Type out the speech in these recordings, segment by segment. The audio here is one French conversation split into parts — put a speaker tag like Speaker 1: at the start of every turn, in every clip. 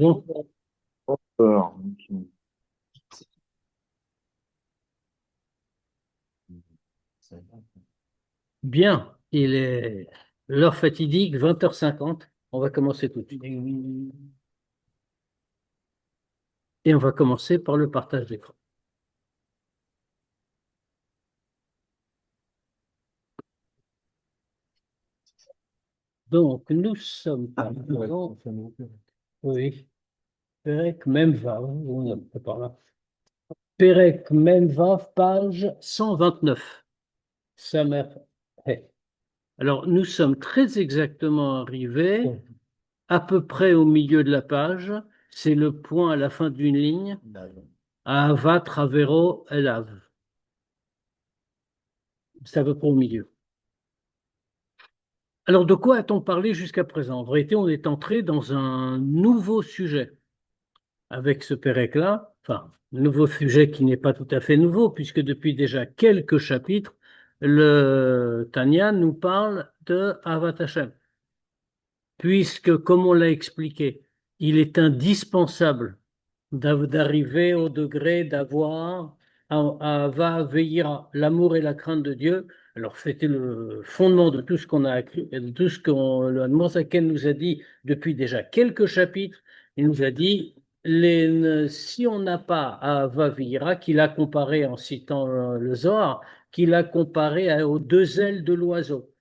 Speaker 1: Donc,
Speaker 2: Alors,
Speaker 1: bien, il est l'heure fatidique, 20h50. On va commencer tout de suite. Et on va commencer par le partage d'écran. Donc, nous sommes dans... Oui, Pérec Memvav, on est par là. Pérec Memvav, page 129. Sa mère. Alors, nous sommes très exactement arrivés à peu près au milieu de la page. C'est le point à la fin d'une ligne. Ava Travero Elav. C'est à peu près au milieu. Alors, de quoi a-t-on parlé jusqu'à présent? En vérité, on est entré dans un nouveau sujet avec ce Pérec-là. Enfin, un nouveau sujet qui n'est pas tout à fait nouveau, puisque depuis déjà quelques chapitres, le Tanya nous parle de Avat Hashem. Puisque, comme on l'a expliqué, il est indispensable d'arriver au degré d'avoir va veillir l'amour et la crainte de Dieu. Alors, c'était le fondement de tout ce qu'on a écrit, de tout ce que le Mosaken nous a dit depuis déjà quelques chapitres. Il nous a dit, si on n'a pas Ava Veira, qu'il a comparé en citant le Zohar, qu'il a comparé aux deux ailes de l'oiseau.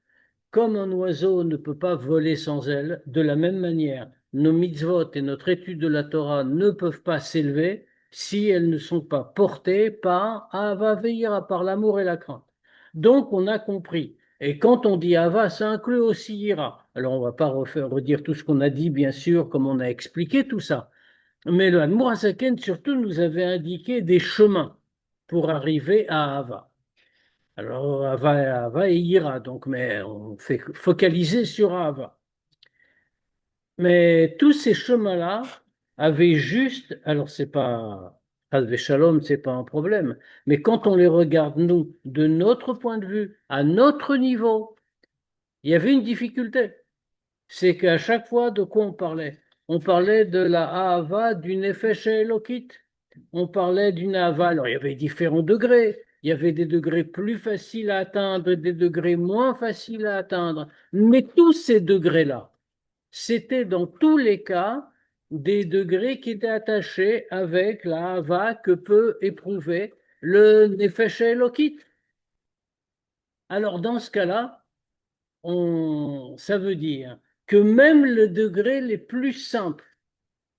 Speaker 1: Comme un oiseau ne peut pas voler sans ailes, de la même manière, nos mitzvot et notre étude de la Torah ne peuvent pas s'élever si elles ne sont pas portées par Ava Veira, par l'amour et la crainte. Donc, on a compris. Et quand on dit Ava, ça inclut aussi Ira. Alors, on ne va pas redire tout ce qu'on a dit, bien sûr, comme on a expliqué tout ça. Mais le Admour surtout, nous avait indiqué des chemins pour arriver à Ava. Alors, Ava et Ira, donc, mais on fait focaliser sur Ava. Mais tous ces chemins-là avaient juste, alors c'est pas, Hasvé Shalom, c'est pas un problème, mais quand on les regarde, nous, de notre point de vue, à notre niveau, il y avait une difficulté. C'est qu'à chaque fois, de quoi on parlait? On parlait de la Ahava du Nefesh Elokit. On parlait d'une Ahava. Alors, il y avait différents degrés. Il y avait des degrés plus faciles à atteindre, des degrés moins faciles à atteindre. Mais tous ces degrés-là, c'était dans tous les cas des degrés qui étaient attachés avec la Ahava que peut éprouver le Nefesh Elokit. Alors, dans ce cas-là, ça veut dire que même le degré les plus simples,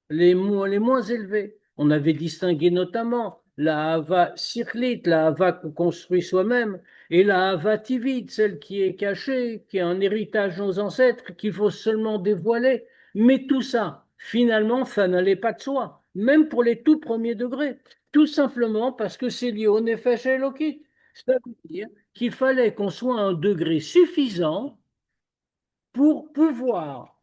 Speaker 1: les moins élevés, on avait distingué notamment la hava sirlit, la hava qu'on construit soi-même, et la hava tivit, celle qui est cachée, qui est un héritage de nos ancêtres, qu'il faut seulement dévoiler. Mais tout ça, finalement, ça n'allait pas de soi, même pour les tout premiers degrés, tout simplement parce que c'est lié au nefesh elokit. Ça veut dire qu'il fallait qu'on soit à un degré suffisant pour pouvoir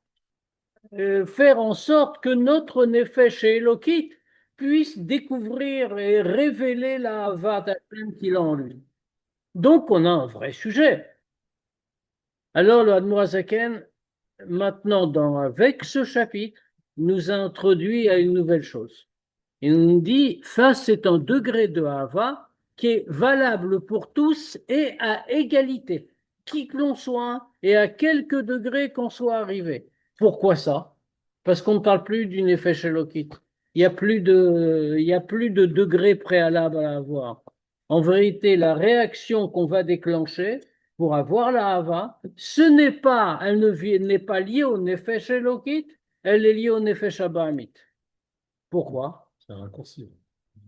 Speaker 1: faire en sorte que notre Nefesh et Elokit puisse découvrir et révéler la Havat Hashem qu'il a en lui. Donc, on a un vrai sujet. Alors, le Admorazaken, maintenant, avec ce chapitre, nous a introduit à une nouvelle chose. Il nous dit, ça, c'est un degré de Hava qui est valable pour tous et à égalité, qui que l'on soit et à quelque degré qu'on soit arrivé. Pourquoi ça? Parce qu'on ne parle plus d'une effet Shelokit. Il y a plus de degré préalable à avoir. En vérité, la réaction qu'on va déclencher pour avoir la Hava, n'est pas liée au Nefesh Elokit, elle est liée au Nefesh Abahamit. Pourquoi?
Speaker 2: c'est un raccourci.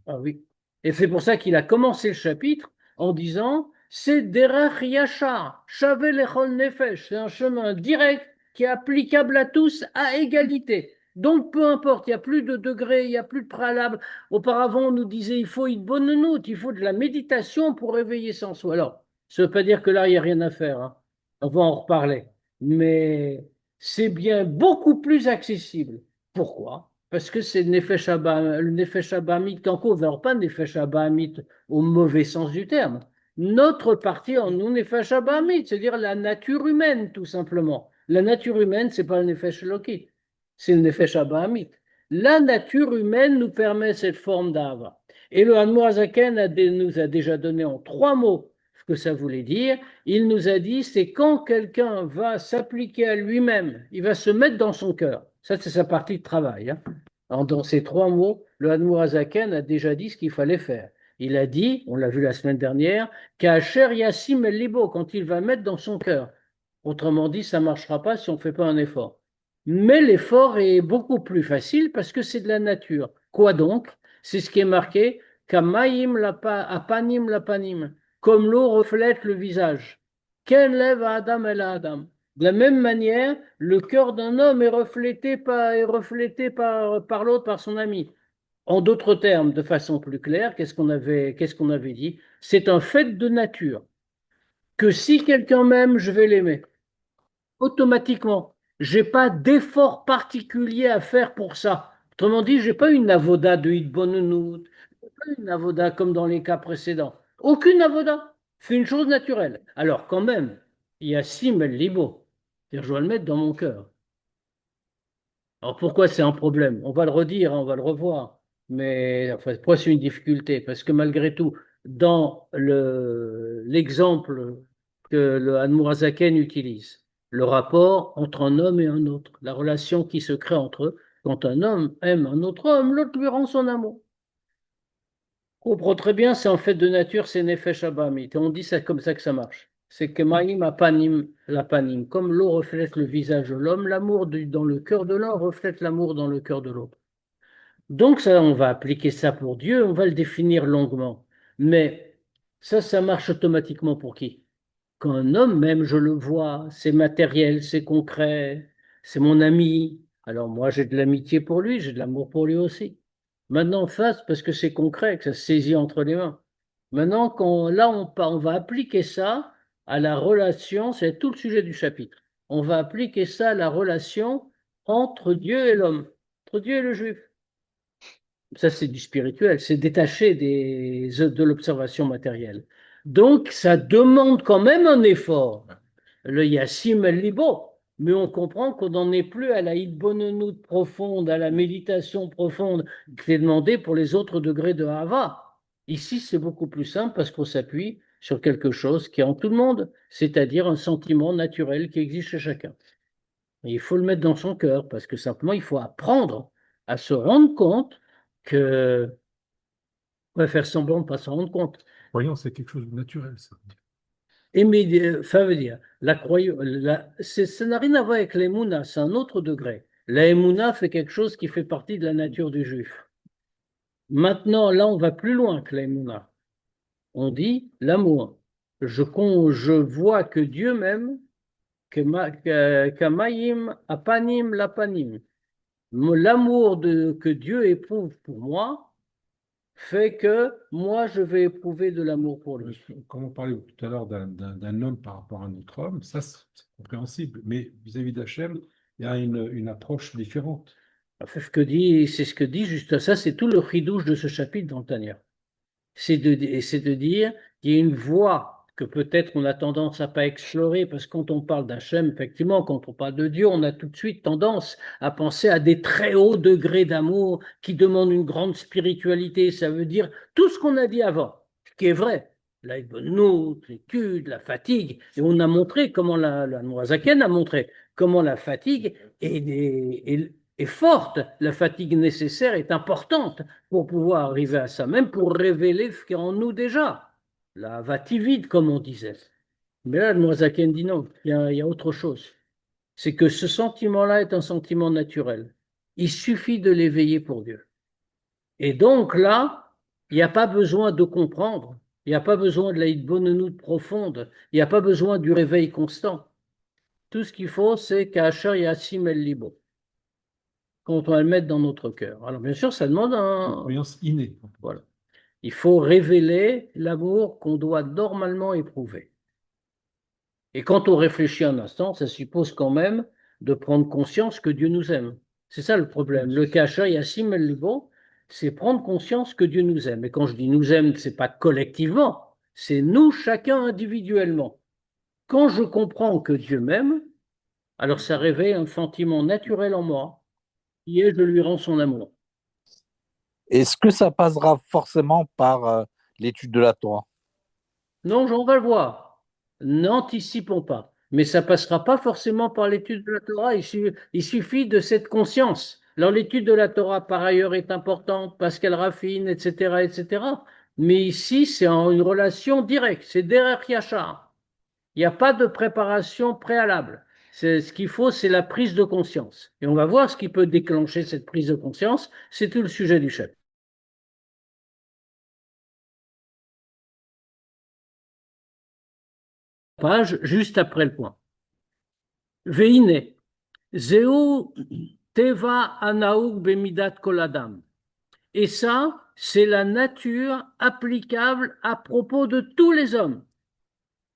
Speaker 1: Ah oui. Et c'est pour ça qu'il a commencé le chapitre en disant c'est Derech Yachar, Shavel Echol Nefesh. C'est un chemin direct qui est applicable à tous à égalité. Donc peu importe, il n'y a plus de degré, il n'y a plus de préalable. Auparavant, on nous disait il faut une bonne note, il faut de la méditation pour réveiller son soi. Alors, ça ne veut pas dire que là, il n'y a rien à faire, hein. On va en reparler. Mais c'est bien beaucoup plus accessible. Pourquoi? Parce que c'est le Nefesh Abahamit en cause. Alors, pas Nefesh Abahamit au mauvais sens du terme. Notre partie en nous, Nefesh Abahamit, c'est-à-dire la nature humaine, tout simplement. La nature humaine, c'est pas le Nefesh Elokit, c'est le Nefesh Abahamit. La nature humaine nous permet cette forme d'Ava. Et le Hanmoazaken nous a déjà donné en 3 mots ce que ça voulait dire. Il nous a dit, c'est quand quelqu'un va s'appliquer à lui-même, il va se mettre dans son cœur. Ça, c'est sa partie de travail, hein. Alors, dans ces 3 mots, le Hanmoazaken a déjà dit ce qu'il fallait faire. Il a dit, on l'a vu la semaine dernière, qu'Acher Yassim El Libo, quand il va mettre dans son cœur. Autrement dit, ça ne marchera pas si on ne fait pas un effort. Mais l'effort est beaucoup plus facile parce que c'est de la nature. Quoi donc? C'est ce qui est marqué, Kamaim apanim lapanim, comme l'eau reflète le visage. Ken lève à Adam et à Adam. De la même manière, le cœur d'un homme est reflété par l'autre, par son ami. En d'autres termes, de façon plus claire, qu'est-ce qu'on avait dit? C'est un fait de nature que si quelqu'un m'aime, je vais l'aimer automatiquement. J'ai pas d'effort particulier à faire pour ça. Autrement dit, j'ai pas une avoda de Hitbonenut, pas une avoda comme dans les cas précédents. Aucune avoda. C'est une chose naturelle. Alors quand même, il y a Sim El Libo. C'est-à-dire, je dois le mettre dans mon cœur. Alors pourquoi c'est un problème? On va le redire, hein, on va le revoir. Mais enfin, pourquoi c'est une difficulté? Parce que malgré tout, dans l'exemple que le Hanmurazaken utilise, le rapport entre un homme et un autre, la relation qui se crée entre eux, quand un homme aime un autre homme, l'autre lui rend son amour. On comprend très bien, c'est en fait de nature, c'est Nefesh Abamit. Et on dit c'est comme ça que ça marche. C'est que Maïm Apanim, la panim. Comme l'eau reflète le visage de l'homme, l'amour dans le cœur de l'un reflète l'amour dans le cœur de l'autre. Donc ça, on va appliquer ça pour Dieu, on va le définir longuement. Mais ça marche automatiquement pour qui? Quand un homme, même je le vois, c'est matériel, c'est concret, c'est mon ami. Alors moi, j'ai de l'amitié pour lui, j'ai de l'amour pour lui aussi. Maintenant, face, parce que c'est concret, que ça se saisit entre les mains. Maintenant, là, on va appliquer ça à la relation, c'est tout le sujet du chapitre. On va appliquer ça à la relation entre Dieu et l'homme, entre Dieu et le juif. Ça, c'est du spirituel, c'est détaché de l'observation matérielle. Donc, ça demande quand même un effort. Le Yassim el-Libo, mais on comprend qu'on n'en est plus à la Hitbonenut profonde, à la méditation profonde qui est demandée pour les autres degrés de Hava. Ici, c'est beaucoup plus simple parce qu'on s'appuie sur quelque chose qui est en tout le monde, c'est-à-dire un sentiment naturel qui existe chez chacun. Et il faut le mettre dans son cœur parce que simplement, il faut apprendre à se rendre compte que on va faire semblant de ne pas s'en rendre compte.
Speaker 2: Voyons, c'est quelque chose de naturel, ça.
Speaker 1: Ça veut dire, ça n'a rien à voir avec l'émouna, c'est un autre degré. La fait quelque chose qui fait partie de la nature du juif. Maintenant, là, on va plus loin que l'émouna. On dit l'amour. Je vois que Dieu m'aime, Kamaïm, Apanim, Lapanim. L'amour que Dieu éprouve pour moi fait que moi, je vais éprouver de l'amour pour lui.
Speaker 2: Comme on parlait tout à l'heure d'un homme par rapport à un autre homme, ça, c'est compréhensible. Mais vis-à-vis d'Hachem, il y a une approche différente.
Speaker 1: C'est ce que dit juste ça, c'est tout le chidouche de ce chapitre dans le Tanya. C'est de dire qu'il y a une voie que peut-être on a tendance à pas explorer, parce que quand on parle d'Hachem, effectivement, quand on parle de Dieu, on a tout de suite tendance à penser à des très hauts degrés d'amour qui demandent une grande spiritualité. Ça veut dire tout ce qu'on a dit avant, ce qui est vrai. La l'étude, la fatigue. Et on a montré comment la Noazaken a montré comment la fatigue est forte, la fatigue nécessaire est importante pour pouvoir arriver à ça, même pour révéler ce qui est en nous déjà. La vativide, comme on disait. Mais là, le Noazaken dit non, il y a autre chose. C'est que ce sentiment-là est un sentiment naturel. Il suffit de l'éveiller pour Dieu. Et donc là, il n'y a pas besoin de comprendre, il n'y a pas besoin de la hitbonenout profonde, il n'y a pas besoin du réveil constant. Tout ce qu'il faut, c'est qu'Achar Yassim El Libo, quand on va le mettre dans notre cœur. Alors bien sûr, ça demande
Speaker 2: Une croyance innée.
Speaker 1: Voilà. Il faut révéler l'amour qu'on doit normalement éprouver. Et quand on réfléchit un instant, ça suppose quand même de prendre conscience que Dieu nous aime. C'est ça le problème. Le Kasha Yassim El Libo, c'est prendre conscience que Dieu nous aime. Et quand je dis nous aime, c'est pas collectivement, c'est nous chacun individuellement. Quand je comprends que Dieu m'aime, alors ça réveille un sentiment naturel en moi qui est je lui rends son amour.
Speaker 3: Est-ce que ça passera forcément par l'étude de la Torah?
Speaker 1: Non, on va le voir. N'anticipons pas. Mais ça passera pas forcément par l'étude de la Torah. Il suffit de cette conscience. Alors, l'étude de la Torah, par ailleurs, est importante parce qu'elle raffine, etc., etc. Mais ici, c'est en une relation directe. C'est derrière Yachar. Il n'y a pas de préparation préalable. Ce qu'il faut, c'est la prise de conscience. Et on va voir ce qui peut déclencher cette prise de conscience. C'est tout le sujet du chapitre. Page juste après le point. Veine. Zéu teva anaoug bemidat koladam. Et ça, c'est la nature applicable à propos de tous les hommes.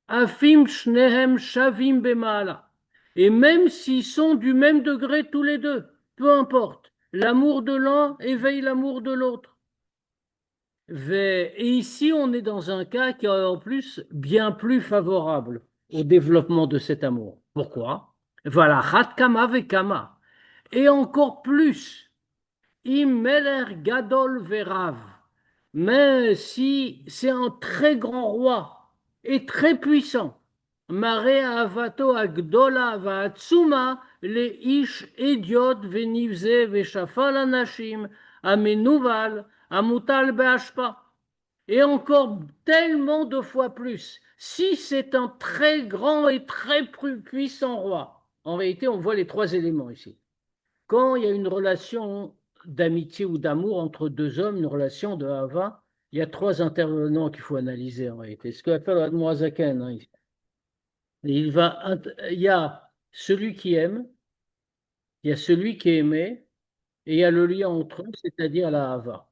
Speaker 1: Afim shnehem shavim bemaala. Et même s'ils sont du même degré tous les deux, peu importe. L'amour de l'un éveille l'amour de l'autre. Et ici, on est dans un cas qui est en plus bien plus favorable au développement de cet amour. Pourquoi? Voilà, chat kama vekama. Et encore plus, Immeler Gadol Verav. Mais si c'est un très grand roi et très puissant, Mare Avato Agdola Vaatsuma, le Ish Ediot Venivze Veshafal Anashim, Amenuval, Amutal Beashpa. Et encore tellement de fois plus, si c'est un très grand et très puissant roi. En réalité, on voit les trois éléments ici. Quand il y a une relation d'amitié ou d'amour entre deux hommes, une relation de Hava, il y a trois intervenants qu'il faut analyser en réalité. Ce qu'on appelle Admoazaken. Hein. Il y a celui qui aime, il y a celui qui est aimé, et il y a le lien entre eux, c'est-à-dire la Hava.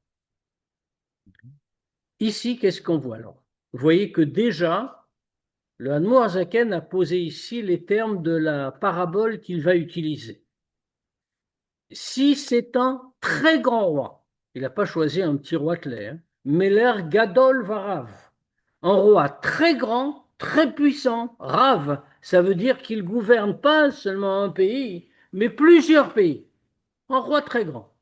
Speaker 1: Ici, qu'est-ce qu'on voit alors? Vous voyez que déjà, le Admoazaken a posé ici les termes de la parabole qu'il va utiliser. Si c'est un très grand roi, il n'a pas choisi un petit roitelet, hein, Meler Gadol Varav, un roi très grand, très puissant, Rav, ça veut dire qu'il gouverne pas seulement un pays, mais plusieurs pays, un roi très grand.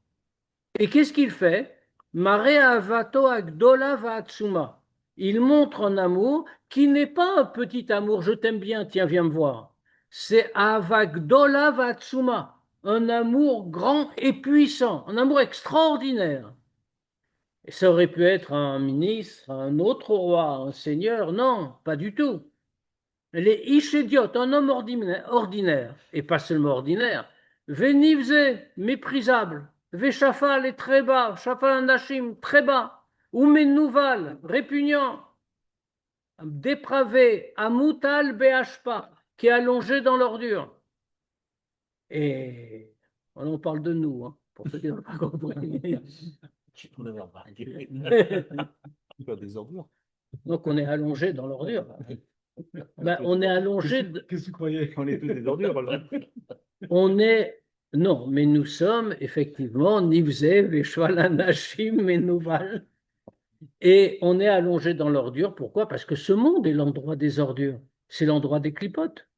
Speaker 1: Et qu'est-ce qu'il fait? Mare Avato Agdola Vaatsuma. Il montre un amour qui n'est pas un petit amour, je t'aime bien, tiens, viens me voir. C'est Avagdola Vaatsuma, un amour grand et puissant, un amour extraordinaire. Et ça aurait pu être un ministre, un autre roi, un seigneur, non, pas du tout. Les Ishediot, un homme ordinaire, et pas seulement ordinaire, Venivze, méprisable, Veshafal est très bas, Shafal Nashim, très bas, Oumenouval, répugnant, dépravé, Amutal Beashpa, qui est allongé dans l'ordure. Et on parle de nous, hein, pour ceux qui n'ont pas compris.
Speaker 3: Des ordures.
Speaker 1: Donc on est allongé dans l'ordure. Ben, on est allongé.
Speaker 2: Qu'est-ce que tu croyais?
Speaker 3: On est tous des ordures, alors.
Speaker 1: On est. Non, mais nous sommes effectivement Nivzev et Shvalanashim Menouval. Et on est allongé dans l'ordure. Pourquoi? Parce que ce monde est l'endroit des ordures. C'est l'endroit des clipotes.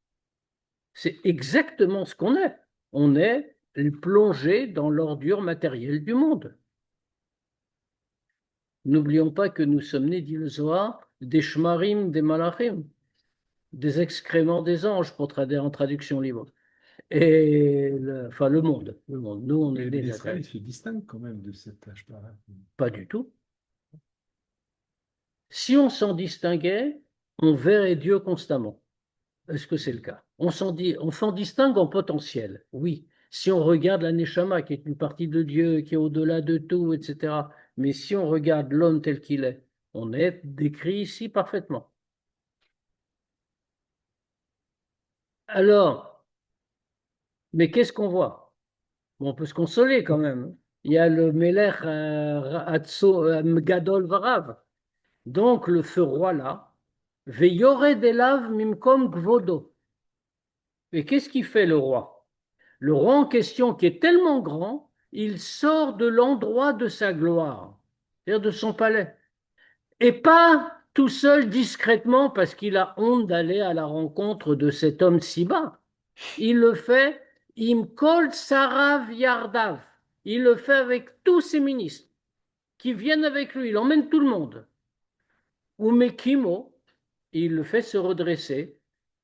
Speaker 1: C'est exactement ce qu'on est. On est plongé dans l'ordure matérielle du monde. N'oublions pas que nous sommes nés, dit le Zohar, des shmarim, des malachim, des excréments des anges, pour traduire en traduction libre. Et enfin, le monde. Le monde. Nous, on est
Speaker 2: Mais
Speaker 1: des
Speaker 2: l'Israël, il se distingue quand même de cet âge-là.
Speaker 1: Pas du tout. Si on s'en distinguait, on verrait Dieu constamment. Est-ce que c'est le cas? On s'en distingue en potentiel, oui. Si on regarde la Neshama, qui est une partie de Dieu, qui est au-delà de tout, etc. Mais si on regarde l'homme tel qu'il est, on est décrit ici parfaitement. Alors, mais qu'est-ce qu'on voit? Bon, on peut se consoler quand même. Il y a le Melech Gadol Varav. Donc, le feu roi là, Veyore delav mimkom gvodo. Et qu'est-ce qu'il fait le roi? Le roi en question, qui est tellement grand, il sort de l'endroit de sa gloire, c'est-à-dire de son palais. Et pas tout seul discrètement parce qu'il a honte d'aller à la rencontre de cet homme si bas. Il le fait Im kol sarav yardav. Il le fait avec tous ses ministres qui viennent avec lui. Il emmène tout le monde. Umekimo, il le fait se redresser.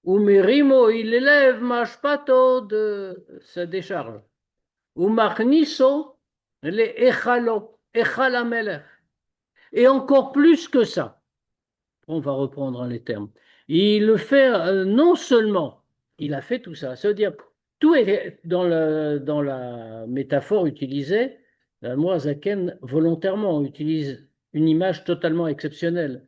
Speaker 1: Umerimo, il élève mashpato de sa décharge. Umachniso, les echalo, echalamelech. Et encore plus que ça, on va reprendre les termes. Il le fait non seulement, il a fait tout ça, ça veut dire, tout est dans la métaphore utilisée, la Zaken volontairement utilise une image totalement exceptionnelle,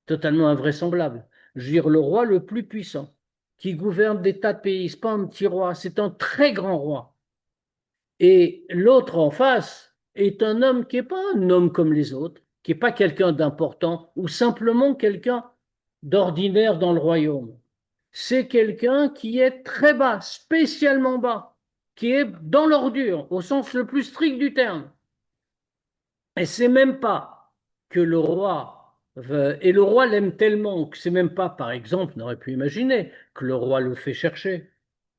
Speaker 1: totalement invraisemblable. Je veux dire, le roi le plus puissant, qui gouverne des tas de pays, c'est pas un petit roi, c'est un très grand roi. Et l'autre en face est un homme qui n'est pas un homme comme les autres, qui n'est pas quelqu'un d'important ou simplement quelqu'un d'ordinaire dans le royaume. C'est quelqu'un qui est très bas, spécialement bas, qui est dans l'ordure, au sens le plus strict du terme. Et c'est même pas que le roi et le roi l'aime tellement que c'est même pas, par exemple, on aurait pu imaginer que le roi le fait chercher,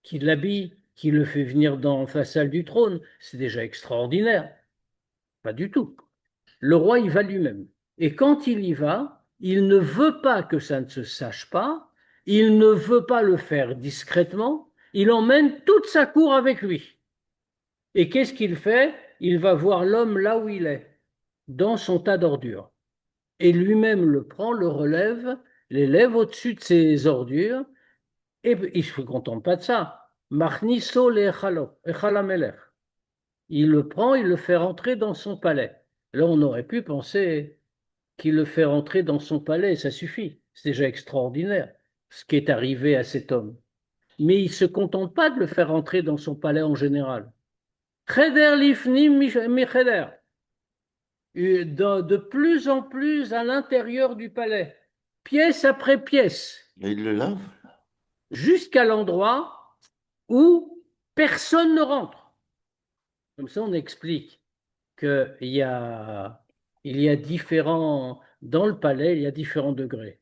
Speaker 1: qu'il l'habille, qu'il le fait venir dans la salle du trône. C'est déjà extraordinaire. Pas du tout. Le roi y va lui-même. Et quand il y va, il ne veut pas que ça ne se sache pas, il ne veut pas le faire discrètement, il emmène toute sa cour avec lui. Et qu'est-ce qu'il fait? Il va voir l'homme là où il est, dans son tas d'ordures. Et lui-même le prend, le relève, l'élève au-dessus de ses ordures, et il ne se contente pas de ça. Machniso le echalamelech. Il le prend, il le fait rentrer dans son palais. Là, on aurait pu penser qu'il le fait rentrer dans son palais, ça suffit. C'est déjà extraordinaire ce qui est arrivé à cet homme. Mais il ne se contente pas de le faire rentrer dans son palais en général. Cheder lifnim micheder. De plus en plus à l'intérieur du palais, pièce après pièce,
Speaker 4: Et il le lave?
Speaker 1: jusqu'à l'endroit où personne ne rentre. Comme ça, on explique il y a différents, dans le palais, il y a différents degrés.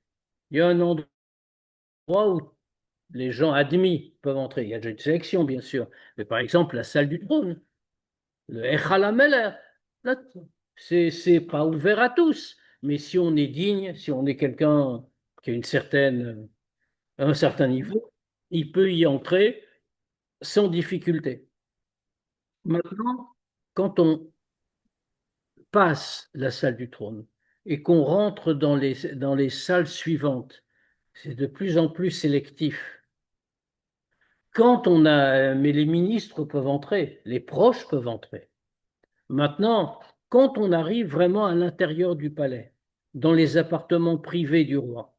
Speaker 1: Il y a un endroit où les gens admis peuvent entrer. Il y a déjà une sélection, bien sûr. Mais par exemple, la salle du trône, le Echal HaMelech, là, c'est pas ouvert à tous. Mais si on est digne, si on est quelqu'un qui a un certain niveau, il peut y entrer sans difficulté. Maintenant, quand on passe la salle du trône et qu'on rentre dans les salles suivantes, c'est de plus en plus sélectif. Mais les ministres peuvent entrer, les proches peuvent entrer. Maintenant, quand on arrive vraiment à l'intérieur du palais, dans les appartements privés du roi,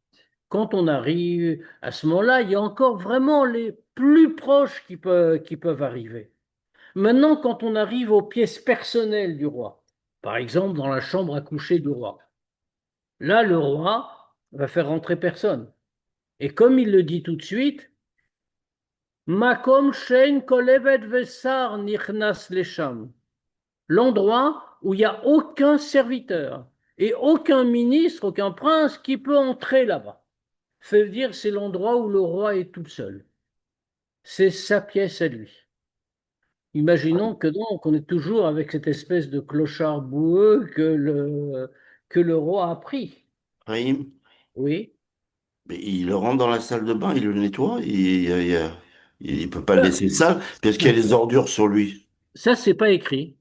Speaker 1: quand on arrive à ce moment-là, il y a encore vraiment les plus proches qui peuvent arriver. Maintenant, quand on arrive aux pièces personnelles du roi, par exemple dans la chambre à coucher du roi, là, le roi va faire rentrer personne. Et comme il le dit tout de suite, Makom shein kolevet vesar nichnas lesham, l'endroit où il n'y a aucun serviteur et aucun ministre, aucun prince qui peut entrer là-bas. Fait dire c'est l'endroit où le roi est tout seul. C'est sa pièce à lui. Imaginons que donc on est toujours avec cette espèce de clochard boueux que le roi a pris.
Speaker 4: Raïm,
Speaker 1: Oui.
Speaker 4: mais il le rentre dans la salle de bain, il le nettoie, il peut pas le laisser sale, parce qu'il y a les ordures sur lui.
Speaker 1: Ça, c'est pas écrit.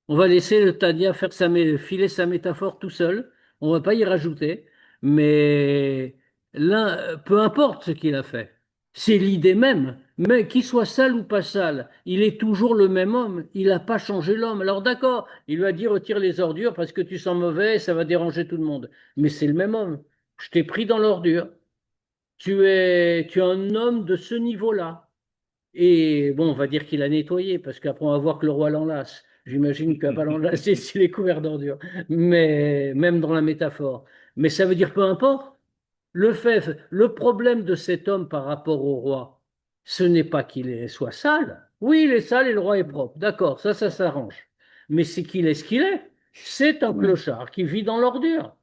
Speaker 1: On va laisser le Tania filer sa métaphore tout seul. On va pas y rajouter. Mais là, peu importe ce qu'il a fait. C'est l'idée même. Mais qu'il soit sale ou pas sale, il est toujours le même homme. Il n'a pas changé l'homme. Alors d'accord, il lui a dit retire les ordures parce que tu sens mauvais, ça va déranger tout le monde. Mais c'est le même homme. Je t'ai pris dans l'ordure. Tu es un homme de ce niveau-là. Et bon, on va dire qu'il a nettoyé, parce qu'après, on va voir que le roi l'enlace. J'imagine qu'il va pas l'enlacer s'il est couvert d'ordures. Mais même dans la métaphore. Mais ça veut dire peu importe. Le problème de cet homme par rapport au roi, ce n'est pas soit sale. Oui, il est sale et le roi est propre. D'accord, ça s'arrange. Mais c'est qu'il est ce qu'il est. C'est un clochard qui vit dans l'ordure.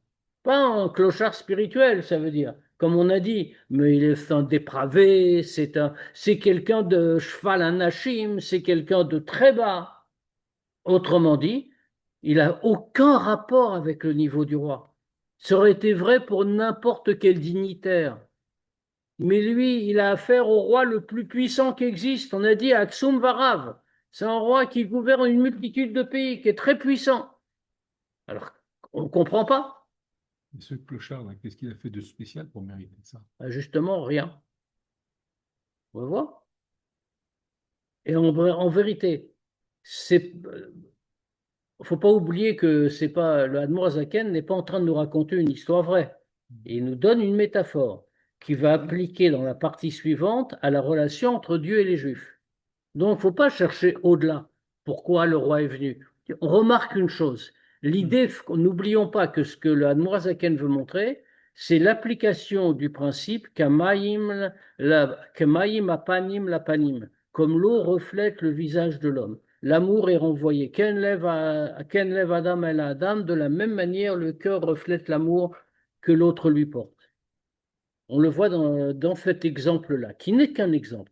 Speaker 1: Pas un clochard spirituel, ça veut dire, comme on a dit, mais il est un dépravé, c'est quelqu'un de cheval anachim, c'est quelqu'un de très bas. Autrement dit, il n'a aucun rapport avec le niveau du roi. Ça aurait été vrai pour n'importe quel dignitaire. Mais lui, il a affaire au roi le plus puissant qui existe. On a dit Aksum Varav. C'est un roi qui gouverne une multitude de pays, qui est très puissant. Alors, on ne comprend pas.
Speaker 2: Et ce clochard, là, qu'est-ce qu'il a fait de spécial pour mériter ça?
Speaker 1: Ben, justement, rien. On va voir. Et en vérité, c'est, faut pas oublier que c'est pas, le Admor Zaken n'est pas en train de nous raconter une histoire vraie. Il nous donne une métaphore qui va appliquer dans la partie suivante à la relation entre Dieu et les Juifs. Donc, il ne faut pas chercher au-delà pourquoi le roi est venu. On remarque une chose. L'idée, n'oublions pas que ce que le Admor Zaken veut montrer, c'est l'application du principe Kamaim apanim lapanim, comme l'eau reflète le visage de l'homme. L'amour est renvoyé. Ken lev Adam el Adam, de la même manière, le cœur reflète l'amour que l'autre lui porte. On le voit dans cet exemple-là, qui n'est qu'un exemple.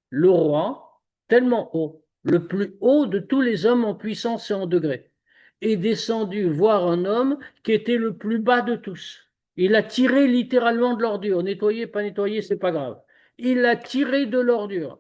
Speaker 1: Le roi, tellement haut, le plus haut de tous les hommes en puissance et en degré, est descendu voir un homme qui était le plus bas de tous. Il a tiré littéralement de l'ordure. Nettoyer, pas nettoyer, c'est pas grave. Il a tiré de l'ordure.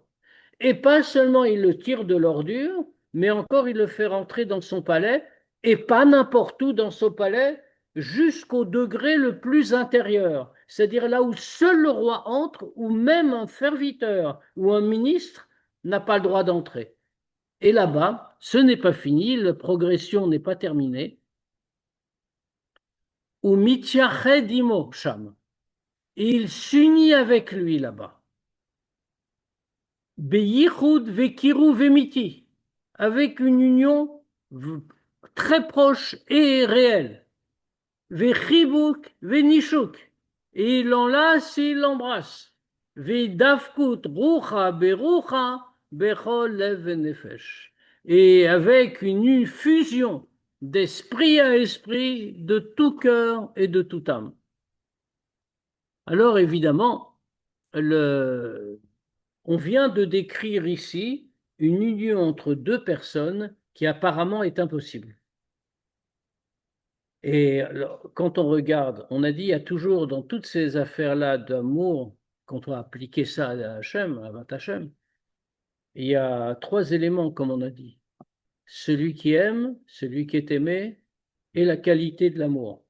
Speaker 1: Et pas seulement il le tire de l'ordure, mais encore il le fait rentrer dans son palais, et pas n'importe où dans son palais, jusqu'au degré le plus intérieur, c'est-à-dire là où seul le roi entre, ou même un serviteur ou un ministre n'a pas le droit d'entrer. Et là-bas, ce n'est pas fini, la progression n'est pas terminée. Ou mityaché sham. Et il s'unit avec lui là-bas. Beyichud vekiru vemiti, avec une union très proche et réelle. Vechibuk venishuk, et il l'enlace et il l'embrasse. Vedavkut rucha berucha bechol lev venefesh, et avec une fusion d'esprit à esprit, de tout cœur et de toute âme. Alors évidemment, on vient de décrire ici une union entre deux personnes qui apparemment est impossible. Et alors, quand on regarde, on a dit, il y a toujours dans toutes ces affaires-là d'amour, quand on va appliquer ça à Hachem, à Vat Hachem, il y a trois éléments, comme on a dit. Celui qui aime, celui qui est aimé, et la qualité de l'amour.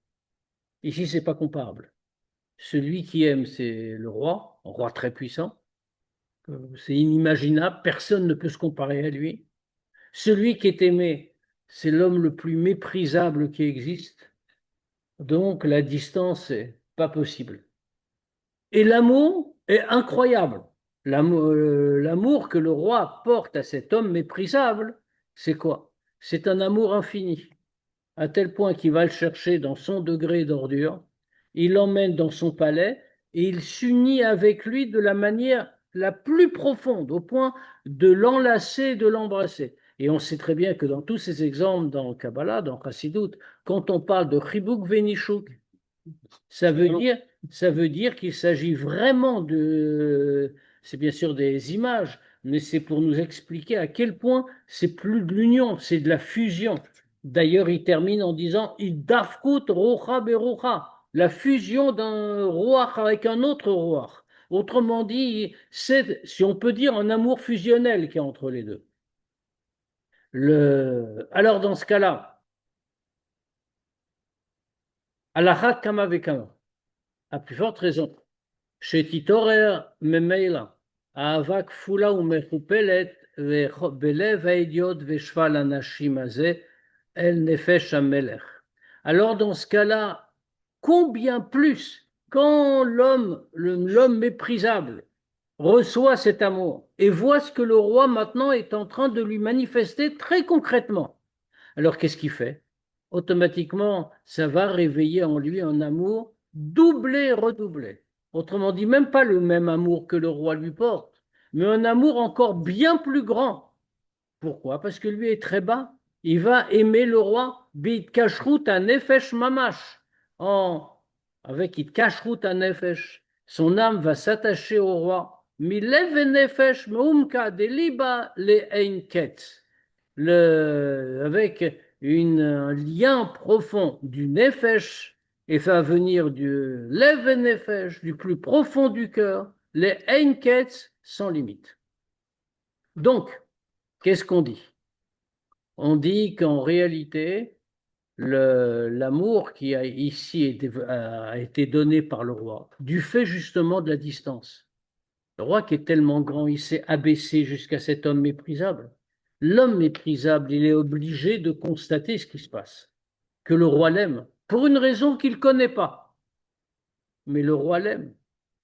Speaker 1: Ici, c'est pas comparable. Celui qui aime, c'est le roi, un roi très puissant. C'est inimaginable, personne ne peut se comparer à lui. Celui qui est aimé, c'est l'homme le plus méprisable qui existe. Donc la distance n'est pas possible. Et l'amour est incroyable. L'amour que le roi porte à cet homme méprisable, c'est quoi? C'est un amour infini, à tel point qu'il va le chercher dans son degré d'ordure, il l'emmène dans son palais et il s'unit avec lui de la manière la plus profonde, au point de l'enlacer, de l'embrasser. Et on sait très bien que dans tous ces exemples, dans Kabbalah, dans Chassidut, quand on parle de Chibuk Venishuk, ça veut dire qu'il s'agit vraiment de... C'est bien sûr des images, mais c'est pour nous expliquer à quel point c'est plus de l'union, c'est de la fusion. D'ailleurs, il termine en disant Idafkut rocha berocha, la fusion d'un roi avec un autre roi. Autrement dit, c'est, si on peut dire, un amour fusionnel qu'il y a entre les deux. Alors, dans ce cas-là, alachat kama vekama, à plus forte raison, chez Titorer Memeila, Aava kfula umechupelת בלב האידיוט ושפל הנשים הזה אל נפש המלך. Alors dans ce cas-là, combien plus quand l'homme méprisable reçoit cet amour et voit ce que le roi maintenant est en train de lui manifester très concrètement. Alors qu'est-ce qu'il fait? Automatiquement, ça va réveiller en lui un amour doublé, redoublé. Autrement dit, même pas le même amour que le roi lui porte, mais un amour encore bien plus grand. Pourquoi? Parce que lui est très bas. Il va aimer le roi, bit kashrut nefesh mamash, en, avec Itkashrut HaNefesh, son âme va s'attacher au roi. Milev Nefesh Meumka Deliba le Ein Ketz. Avec un lien profond du Nefesh, et ça va venir du Lev Nefesh, du plus profond du cœur, les Ein Ketz sans limite. Donc, qu'est-ce qu'on dit? On dit qu'en réalité, l'amour qui a ici a été donné par le roi, du fait justement de la distance. Le roi qui est tellement grand, il s'est abaissé jusqu'à cet homme méprisable. L'homme méprisable, il est obligé de constater ce qui se passe, que le roi l'aime, pour une raison qu'il ne connaît pas. Mais le roi l'aime.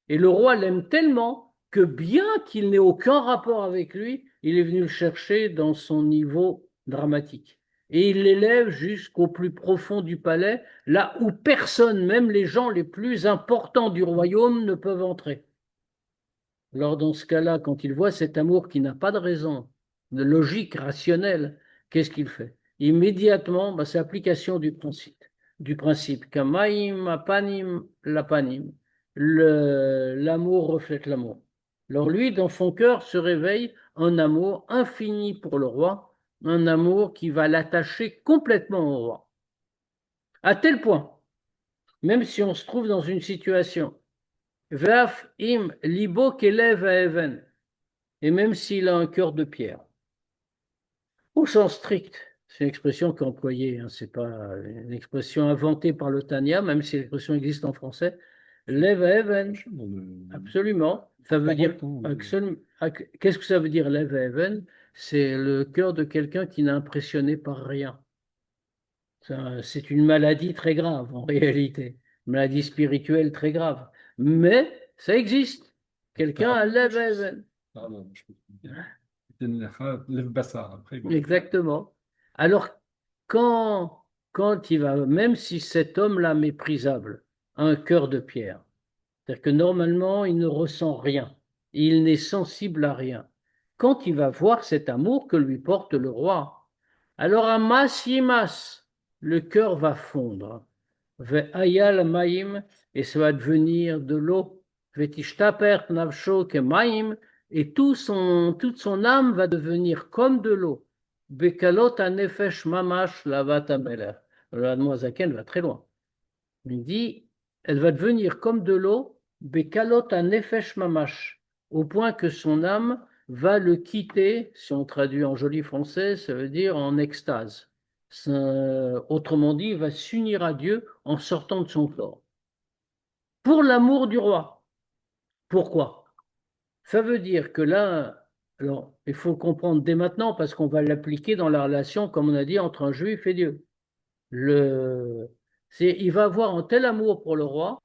Speaker 1: Et le roi l'aime tellement que bien qu'il n'ait aucun rapport avec lui, il est venu le chercher dans son niveau dramatique. Et il l'élève jusqu'au plus profond du palais, là où personne, même les gens les plus importants du royaume, ne peuvent entrer. Alors dans ce cas-là, quand il voit cet amour qui n'a pas de raison, de logique rationnelle, qu'est-ce qu'il fait? Immédiatement, c'est l'application du principe. Kamaim, apanim, lapanim. L'amour reflète l'amour. Alors lui, dans son cœur, se réveille un amour infini pour le roi, un amour qui va l'attacher complètement au roi. À tel point, même si on se trouve dans une situation, Ve'af im libo kelev ha'even, et même s'il a un cœur de pierre, au sens strict, c'est une expression qui est employée, hein, c'est pas une expression inventée par le Tanya, même si l'expression existe en français. Lev ha'even, absolument, ça veut dire, qu'est-ce que ça veut dire lev ha'even? C'est le cœur de quelqu'un qui n'est impressionné par rien. C'est une maladie très grave en réalité, une maladie spirituelle très grave. Mais ça existe. Quelqu'un a lev ha'even.
Speaker 2: Pardon, je peux
Speaker 1: Exactement. Alors, quand il va, même si cet homme-là méprisable a un cœur de pierre, c'est-à-dire que normalement, il ne ressent rien, il n'est sensible à rien. Quand il va voir cet amour que lui porte le roi, alors à mas yimas, le cœur va fondre. Ve'ayal maim, et ça va devenir de l'eau. Ve'tishtaper navsho kemaim, et toute son âme va devenir comme de l'eau. Bekalot nefesh mamash lavat ameler. La Noazaken va très loin. Il dit, elle va devenir comme de l'eau, bekalot nefesh mamash, au point que son âme va le quitter, si on traduit en joli français, ça veut dire en extase. Autrement dit, il va s'unir à Dieu en sortant de son corps. Pour l'amour du roi. Pourquoi? Ça veut dire que là, alors, il faut le comprendre dès maintenant parce qu'on va l'appliquer dans la relation, comme on a dit, entre un juif et Dieu. Il va avoir un tel amour pour le roi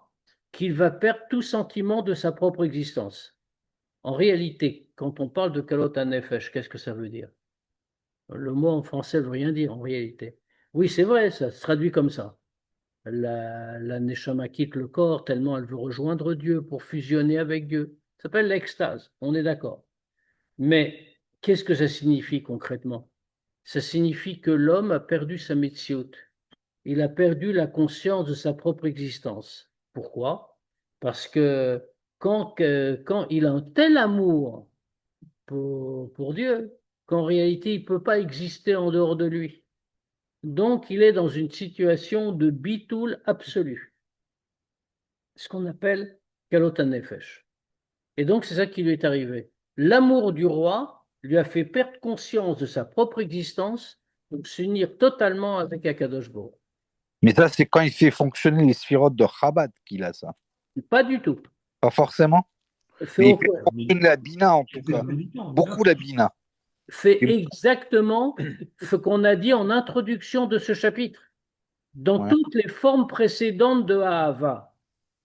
Speaker 1: qu'il va perdre tout sentiment de sa propre existence. En réalité, quand on parle de kalot nefesh, qu'est-ce que ça veut dire? Le mot en français ne veut rien dire en réalité. Oui, c'est vrai, ça se traduit comme ça. La neshama quitte le corps tellement elle veut rejoindre Dieu pour fusionner avec Dieu. Ça s'appelle l'extase, on est d'accord. Mais qu'est-ce que ça signifie concrètement? Ça signifie que l'homme a perdu sa metsiout. Il a perdu la conscience de sa propre existence. Pourquoi? Parce que quand il a un tel amour pour Dieu, qu'en réalité il ne peut pas exister en dehors de lui. Donc il est dans une situation de bitoul absolu, ce qu'on appelle kalot nefesh. Et donc c'est ça qui lui est arrivé. L'amour du roi lui a fait perdre conscience de sa propre existence pour s'unir totalement avec Akadosh Baruch.
Speaker 3: Mais ça, c'est quand il fait fonctionner les sphirotes de Chabad qu'il a ça.
Speaker 1: Pas du tout.
Speaker 3: Pas forcément. Mais il fait fonctionner la Bina en tout cas. Beaucoup la Bina.
Speaker 1: C'est exactement ce qu'on a dit en introduction de ce chapitre. Dans toutes les formes précédentes de Ahava,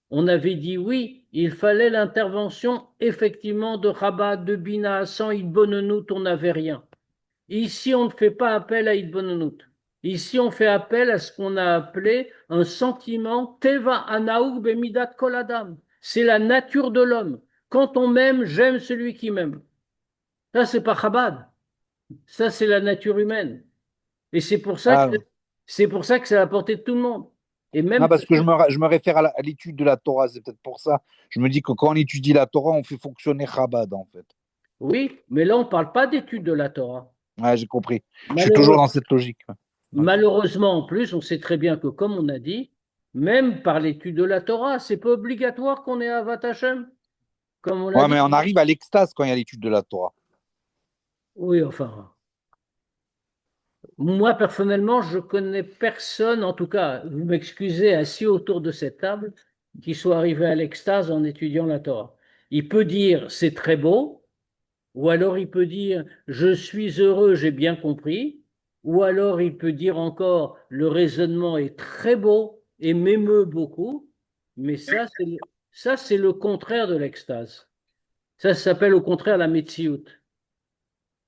Speaker 1: on avait dit oui, il fallait l'intervention effectivement de Chabad, de Bina. Sans Idbonenout, on n'avait rien. Ici, on ne fait pas appel à Idbonenout. Ici, on fait appel à ce qu'on a appelé un sentiment Teva Anaouk Bemidat Koladam. C'est la nature de l'homme. Quand on m'aime, j'aime celui qui m'aime. Ça, c'est pas Chabad. Ça, c'est la nature humaine. Et c'est pour ça que c'est à la portée de tout le monde. Et
Speaker 3: Non,
Speaker 1: même,
Speaker 3: parce que je me réfère à l'étude de la Torah, c'est peut-être pour ça. Je me dis que quand on étudie la Torah, on fait fonctionner Chabad, en fait.
Speaker 1: oui, mais là, on ne parle pas d'études de la Torah.
Speaker 3: Ouais, j'ai compris. Je suis toujours
Speaker 1: Malheureux-
Speaker 3: dans cette logique. Ouais.
Speaker 1: Malheureusement, en plus, on sait très bien que, comme on a dit, même par l'étude de la Torah, c'est pas obligatoire qu'on ait Avat Hashem, comme on l'a
Speaker 3: Ouais,
Speaker 1: dit.
Speaker 3: mais on arrive à l'extase quand il y a l'étude de la Torah.
Speaker 1: Oui, enfin, moi, personnellement, je connais personne, en tout cas, vous m'excusez, assis autour de cette table, qui soit arrivé à l'extase en étudiant la Torah. Il peut dire c'est très beau, ou alors il peut dire je suis heureux, j'ai bien compris, ou alors il peut dire encore le raisonnement est très beau et m'émeut beaucoup, mais ça, c'est le contraire de l'extase. Ça s'appelle au contraire la metsiout.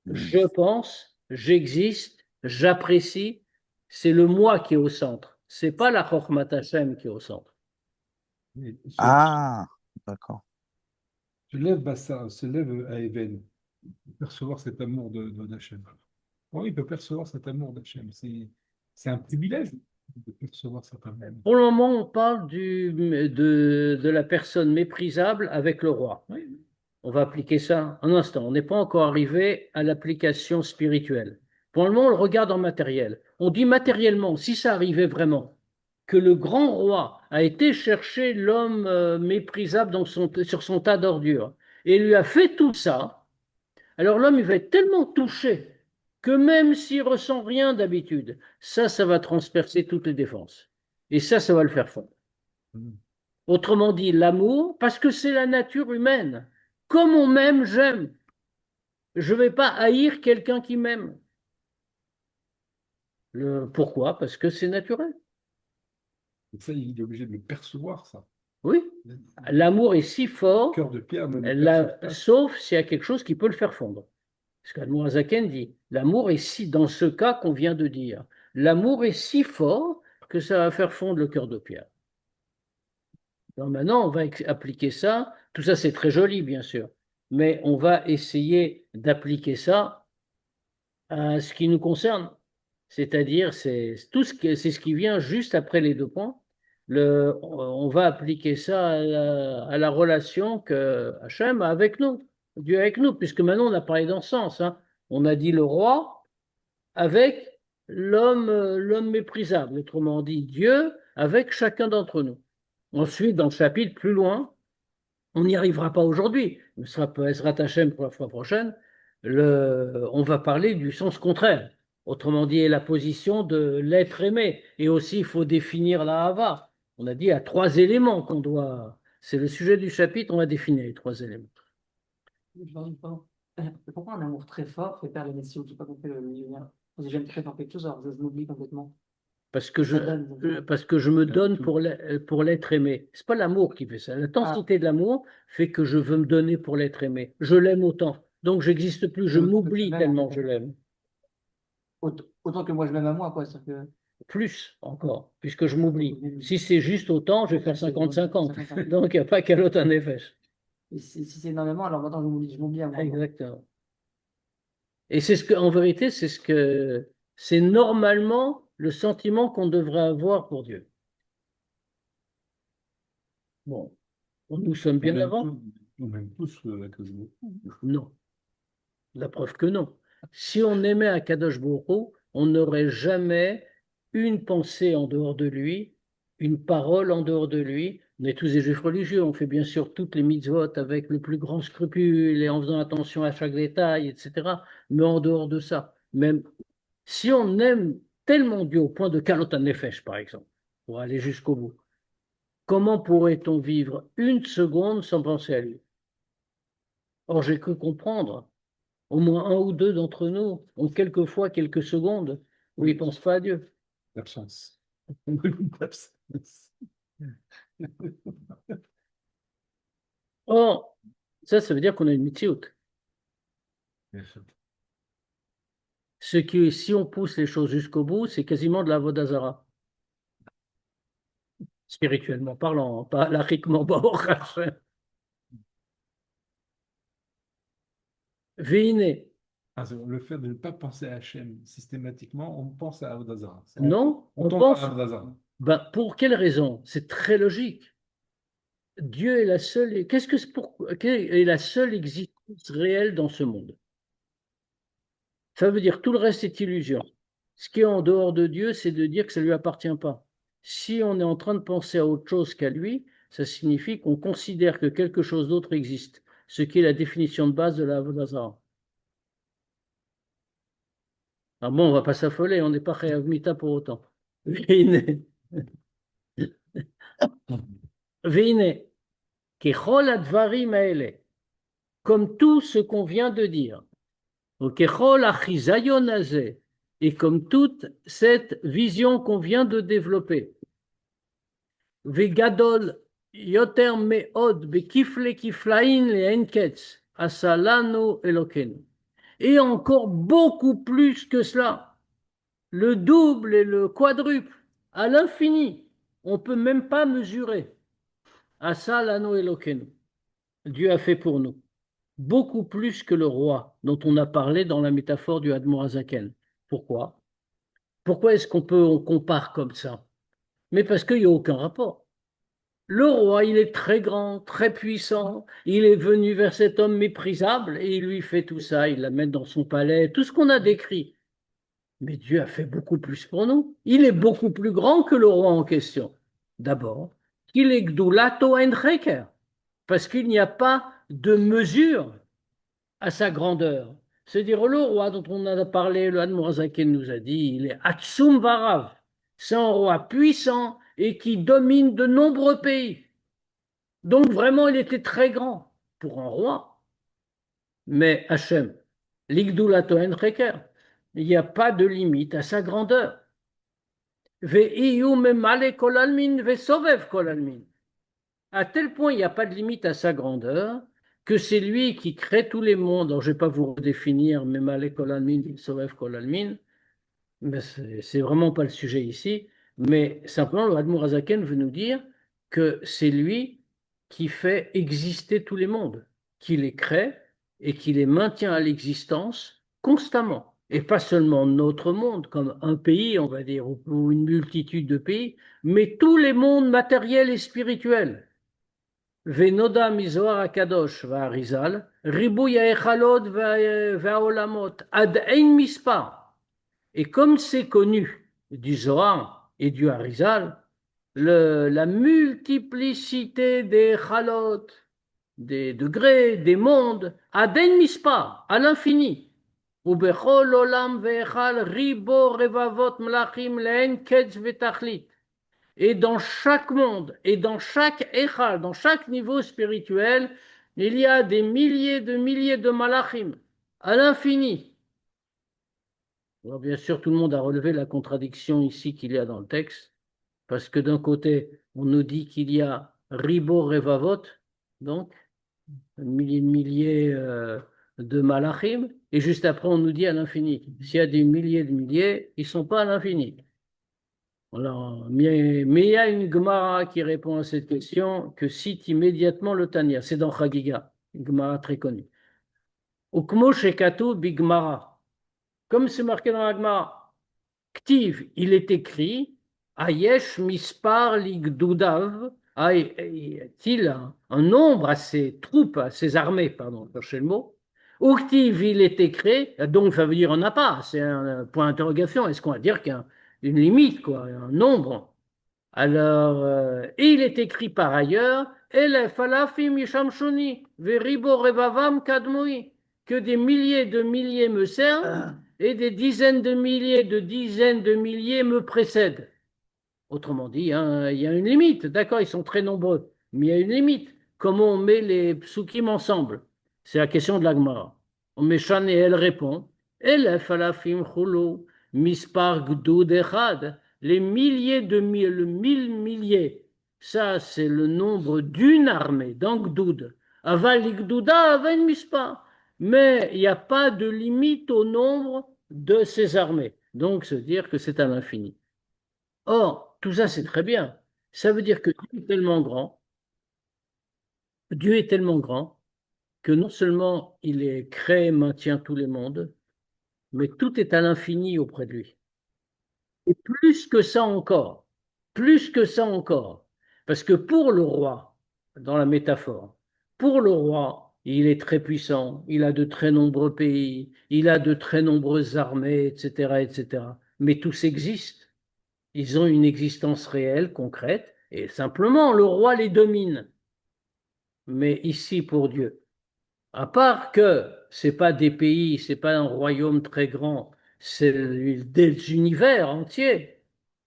Speaker 1: Je pense, j'existe, j'apprécie, c'est le moi qui est au centre. C'est pas la Chokhmat Hashem qui est au centre.
Speaker 2: Et
Speaker 3: Ah, d'accord.
Speaker 2: se lève à Even, percevoir cet amour d'Hachem. Oui, il peut percevoir cet amour d'Hachem. C'est un privilège de percevoir cet amour.
Speaker 1: Pour le moment, on parle de la personne méprisable avec le roi.
Speaker 2: Oui,
Speaker 1: On va appliquer ça un instant. On n'est pas encore arrivé à l'application spirituelle. Pour le moment, on le regarde en matériel. On dit matériellement, si ça arrivait vraiment, que le grand roi a été chercher l'homme méprisable sur son tas d'ordures et lui a fait tout ça, alors l'homme, il va être tellement touché que même s'il ressent rien d'habitude, ça va transpercer toutes les défenses. Et ça va le faire fondre.
Speaker 2: mm.
Speaker 1: Autrement dit, l'amour, parce que c'est la nature humaine. Comme on m'aime, j'aime. Je ne vais pas haïr quelqu'un qui m'aime. Pourquoi? Parce que c'est naturel.
Speaker 2: Et ça, il est obligé de le percevoir, ça.
Speaker 1: Oui,
Speaker 2: Le
Speaker 1: l'amour est si fort,
Speaker 2: cœur de pierre ne le perçoit pas.
Speaker 1: sauf s'il y a quelque chose qui peut le faire fondre. Ce qu'Admorazaken dit, l'amour est si, dans ce cas qu'on vient de dire, l'amour est si fort que ça va faire fondre le cœur de pierre. Donc maintenant, on va appliquer ça. Tout ça, c'est très joli, bien sûr, mais on va essayer d'appliquer ça à ce qui nous concerne. C'est-à-dire, c'est ce qui vient juste après les deux points. On va appliquer ça à la relation que Hachem a avec nous, Dieu avec nous, puisque maintenant on a parlé dans ce sens, hein. On a dit le roi avec l'homme méprisable, autrement dit Dieu avec chacun d'entre nous. Ensuite, dans le chapitre plus loin, on n'y arrivera pas aujourd'hui, mais ça peut se rattacher pour la fois prochaine. On va parler du sens contraire. Autrement dit, la position de l'être aimé. Et aussi, il faut définir la hava. On a dit il y a trois éléments qu'on doit. C'est le sujet du chapitre, on va définir les trois éléments.
Speaker 5: Je leur dis pas. Pourquoi un amour très fort fait perdre les messieurs? Je n'ai pas compris le lien. Parce que j'aime très fort quelque chose, alors je m'oublie complètement.
Speaker 1: Parce que je me donne pour l'être aimé. C'est pas l'amour qui fait ça. L'intensité de l'amour fait que je veux me donner pour l'être aimé. Je l'aime autant. Donc, j'existe plus. Je m'oublie tellement je l'aime.
Speaker 5: Autant que moi je m'aime à moi, quoi. C'est-à-dire que
Speaker 1: Plus encore, puisque je m'oublie. Si c'est juste autant, je vais faire 50-50. Donc, il n'y a pas qu'à l'autre un effet.
Speaker 5: Et si c'est énormément, alors maintenant je m'oublie à moi.
Speaker 1: Exactement. Et en vérité, c'est normalement le sentiment qu'on devrait avoir pour Dieu. Bon, nous sommes bien avant?
Speaker 2: On aime tous la Cosmo.
Speaker 1: Non. La preuve que non. Si on aimait Akadosh Baruch Hu, on n'aurait jamais une pensée en dehors de lui, une parole en dehors de lui. On est tous des juifs religieux, on fait bien sûr toutes les mitzvot avec le plus grand scrupule et en faisant attention à chaque détail, etc. Mais en dehors de ça, même si on aime tellement Dieu au point de Kalot Nefesh, par exemple, pour aller jusqu'au bout, comment pourrait-on vivre une seconde sans penser à lui? Or, j'ai cru comprendre au moins un ou deux d'entre nous ont quelquefois quelques secondes où ils ne pensent pas à Dieu.
Speaker 2: L'absence.
Speaker 1: Or, ça veut dire qu'on a une mitziout. Si on pousse les choses jusqu'au bout, c'est quasiment de la vodazara. Spirituellement parlant, pas lachiquement Veine,
Speaker 2: Le fait de ne pas penser à Hachem systématiquement, on pense à Avodah.
Speaker 1: Non,
Speaker 2: On
Speaker 1: on
Speaker 2: tombe à
Speaker 1: pense.
Speaker 2: Avodah.
Speaker 1: Ben, pour quelle raison? C'est très logique. Dieu est la seule. Qu'est-ce que c'est pour quelle est la seule existence réelle dans ce monde? Ça veut dire tout le reste est illusion. Ce qui est en dehors de Dieu, c'est de dire que ça ne lui appartient pas. Si on est en train de penser à autre chose qu'à lui, ça signifie qu'on considère que quelque chose d'autre existe, ce qui est la définition de base de la Avodah. Ah bon, on va pas s'affoler, on n'est pas Chayav Mita pour autant. Veine, veine, kechol advarim haele, comme tout ce qu'on vient de dire, ou kechol achizayon hazeh, et comme toute cette vision qu'on vient de développer, vegadol yoter meod bekifle kiflain le'en ketz, asalanu elokenu, et encore beaucoup plus que cela, le double et le quadruple, à l'infini. On ne peut même pas mesurer. Asa lano elokenu. Dieu a fait pour nous beaucoup plus que le roi dont on a parlé dans la métaphore du Admor Azaken. Pourquoi? Pourquoi est-ce on compare comme ça? Mais parce qu'il n'y a aucun rapport. Le roi, il est très grand, très puissant, il est venu vers cet homme méprisable et il lui fait tout ça, il l'amène dans son palais, tout ce qu'on a décrit. Mais Dieu a fait beaucoup plus pour nous. Il est beaucoup plus grand que le roi en question. D'abord, il est Gdoulato Enreker, parce qu'il n'y a pas de mesure à sa grandeur. C'est-à-dire, le roi dont on a parlé, le Admorazaken nous a dit, il est Atsum Varav. C'est un roi puissant et qui domine de nombreux pays. Donc vraiment, il était très grand pour un roi. Mais Hachem, l'Igdoulato Enreker, il n'y a pas de limite à sa grandeur. À tel point, il n'y a pas de limite à sa grandeur que c'est lui qui crée tous les mondes. Alors, je ne vais pas vous redéfinir Memale Kolalmin, Sovev Kolalmin, mais c'est vraiment pas le sujet ici. Mais simplement, le Admour Azaken veut nous dire que c'est lui qui fait exister tous les mondes, qui les crée et qui les maintient à l'existence constamment. Et pas seulement notre monde, comme un pays, on va dire, ou une multitude de pays, mais tous les mondes matériels et spirituels. Venoda mizoar akadosh va'arizal, ribouy ha'echalot va'olamot, ad ein mispar. Et comme c'est connu du Zohar et du Harizal, la multiplicité des chalot, des degrés, des mondes, aden mispa, à l'infini. Ubechol olam ve'echal ribo revavot mlachim leen ketz vetachlit. Et dans chaque monde, et dans chaque echal, dans chaque niveau spirituel, il y a des milliers de malachim, à l'infini. Alors, bien sûr, tout le monde a relevé la contradiction ici qu'il y a dans le texte, parce que d'un côté, on nous dit qu'il y a ribo revavot, donc milliers de malachim, et juste après, on nous dit à l'infini. S'il y a des milliers de milliers, ils ne sont pas à l'infini. Alors, mais il y a une Gemara qui répond à cette question, que cite immédiatement le Tanya. C'est dans Chagiga, une Gemara très connue. Ukmo shekatu bigmara. Comme c'est marqué dans la Gemara, Ktiv, il est écrit, Ayesh mispar ligdudav, a-t-il un nombre à ses troupes, à ses armées, pardon, cherchez le mot. Uktiv, il est écrit, donc ça veut dire on n'a pas, c'est un point d'interrogation. Est-ce qu'on va dire qu'il y a une limite, quoi, un nombre? Alors, il est écrit par ailleurs, Elef alafim yishamshuni, veribo revavam kadmoi, que des milliers de milliers me servent et des dizaines de milliers me précèdent. Autrement dit, hein, il y a une limite, d'accord, ils sont très nombreux, mais il y a une limite. Comment on met les psukim ensemble? C'est la question de l'Agmara. On met Shan et elle répond, Elef alafim chulu, mispar gdud echad, les milliers de mille, le mille milliers, ça c'est le nombre d'une armée, d'un gdoud. Aval igdouda, aval mispar. Mais il n'y a pas de limite au nombre de ces armées. Donc, se dire que c'est à l'infini. Or, tout ça, c'est très bien. Ça veut dire que Dieu est tellement grand que non seulement il est créé, maintient tous les mondes, mais tout est à l'infini auprès de lui. Et plus que ça encore, plus que ça encore, parce que pour le roi, dans la métaphore, pour le roi, il est très puissant, il a de très nombreux pays, il a de très nombreuses armées, etc., etc. Mais tous existent, ils ont une existence réelle, concrète, et simplement le roi les domine. Mais ici, pour Dieu, à part que c'est pas des pays, c'est pas un royaume très grand, c'est des univers entiers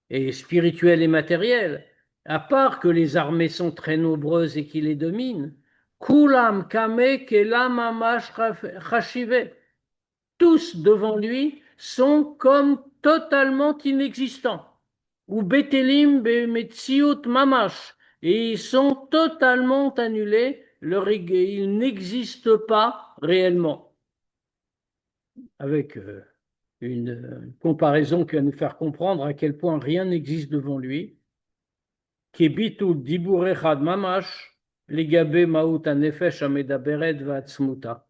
Speaker 1: et spirituels et matériels. À part que les armées sont très nombreuses et qui les dominent, Kulam Kame Kelam Amash Chashive, tous devant lui sont comme totalement inexistants. Ou Betelim Bemetziut Mamash, et ils sont totalement annulés, ils n'existent pas réellement. Avec une comparaison qui va nous faire comprendre à quel point rien n'existe devant lui. Kebitul dibur echad mamash, legabe maut hanefesh amedaberet va'atzmuta.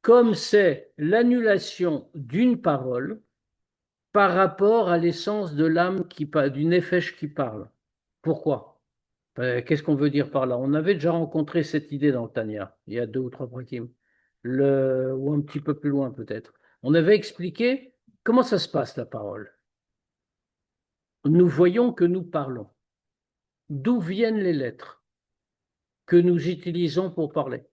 Speaker 1: Comme c'est l'annulation d'une parole par rapport à l'essence de l'âme du nefesh qui parle. Pourquoi? Qu'est-ce qu'on veut dire par là? On avait déjà rencontré cette idée dans le Tanya, il y a 2 ou 3 prakim, ou un petit peu plus loin peut-être. On avait expliqué comment ça se passe la parole. Nous voyons que nous parlons. D'où viennent les lettres que nous utilisons pour parler?